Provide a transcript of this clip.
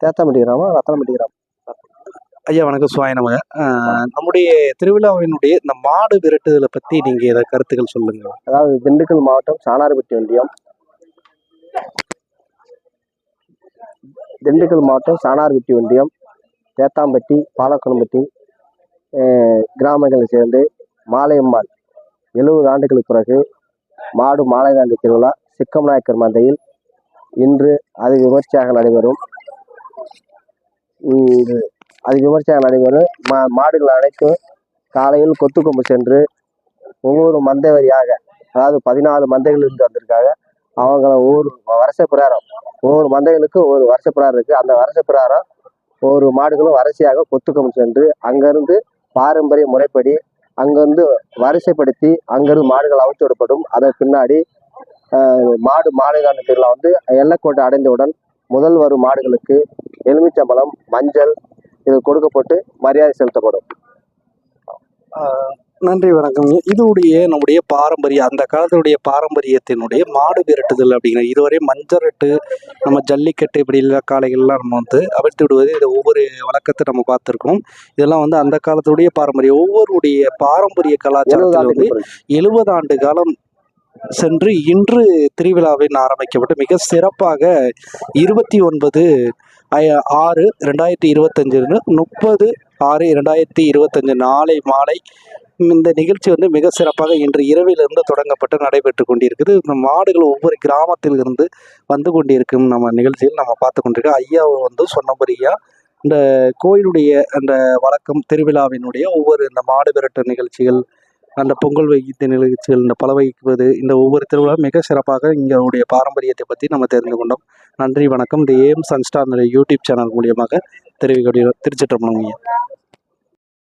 தேத்தாம்பட்டி கிராமம், ரத்தனம்பட்டி கிராமம். ஐயா வணக்கம், சுவாய் நமக. நம்முடைய திருவிழாவினுடைய இந்த மாடு விரட்டுதலை பற்றி நீங்கள் ஏதாவது கருத்துக்கள் சொல்லுங்க. அதாவது திண்டுக்கல் மாவட்டம் சாணார்பட்டி ஒன்றியம், தேத்தாம்பட்டி, பாலக்கணம்பட்டி கிராமங்களை சேர்ந்து மாலையம்மாள் 70 ஆண்டுகளுக்கு பிறகு மாடு மாலைதாண்டி திருவிழா சிக்கம்நாயக்கர் மந்தையில் இன்று அது விமர்சையாக நடைபெறும். மாடுகள் அனைத்தும் காலையில் கொத்துக்கொம்பு சென்று ஒவ்வொரு மந்தை வரியாக, அதாவது 14 மந்தைகள் இருந்து வந்திருக்காங்க. அவங்க ஒவ்வொரு வருஷ பிரகாரம், ஒவ்வொரு மந்தைகளுக்கு ஒவ்வொரு வருஷ பிரகாரம் இருக்கு. அந்த வருஷ பிரகாரம் ஒவ்வொரு மாடுகளும் வரிசையாக கொத்துக்கொம்பு சென்று அங்கிருந்து பாரம்பரிய முறைப்படி அங்கிருந்து வரிசைப்படுத்தி அங்கிருந்து மாடுகள் அவுத்து விடப்படும். அதன் பின்னாடி மாடு மாலைதாண்டி திருவிழா எல்லைக்கோட்டை அடைந்தவுடன் முதல் வரும் மாடுகளுக்கு எலுமிச்சம்பழம், மஞ்சள் இது கொடுக்கப்பட்டு மரியாதை செலுத்தப்படும். நன்றி, வணக்கம். இதுடைய நம்முடைய பாரம்பரிய, அந்த காலத்துடைய பாரம்பரியத்தினுடைய மாடு விரட்டுதல் அப்படிங்கிற இதுவரை மஞ்சரட்டு, நம்ம ஜல்லிக்கட்டு இப்படி இல்லை காளைகள்லாம் நம்ம அவிழ்த்து விடுவது, இது ஒவ்வொரு வழக்கத்தை நம்ம பார்த்துருக்கோம். இதெல்லாம் அந்த காலத்துடைய பாரம்பரியம். ஒவ்வொருடைய பாரம்பரிய கலாச்சாரத்தில் 70 ஆண்டு காலம் சென்று இன்று திருவிழாவின் ஆரம்பிக்கப்பட்டு மிக சிறப்பாக 29/6/2025 30/6/2025 நாளை மாலை இந்த நிகழ்ச்சி மிக சிறப்பாக இன்று இரவிலிருந்து தொடங்கப்பட்டு நடைபெற்று கொண்டிருக்குது. இந்த மாடுகள் ஒவ்வொரு கிராமத்தில் இருந்து வந்து கொண்டிருக்கும் நம்ம நிகழ்ச்சியில் நம்ம பார்த்து கொண்டிருக்கோம். ஐயா சொன்னபடியா இந்த கோயிலுடைய அந்த வழக்கம், திருவிழாவினுடைய ஒவ்வொரு இந்த மாடு விரட்டு நிகழ்ச்சிகள், அந்த பொங்கல் வைத்த நிகழ்ச்சிகள், இந்த பல வைக்குவது, இந்த ஒவ்வொரு திருவிழா மிக சிறப்பாக இங்களுடைய பாரம்பரியத்தை பற்றி நம்ம தெரிந்து கொண்டோம். நன்றி, வணக்கம். இந்த AM சன்ஸ்டார் யூடியூப் சேனல் மூலியமாக திருச்சிற்றம்பலம் ஐயா.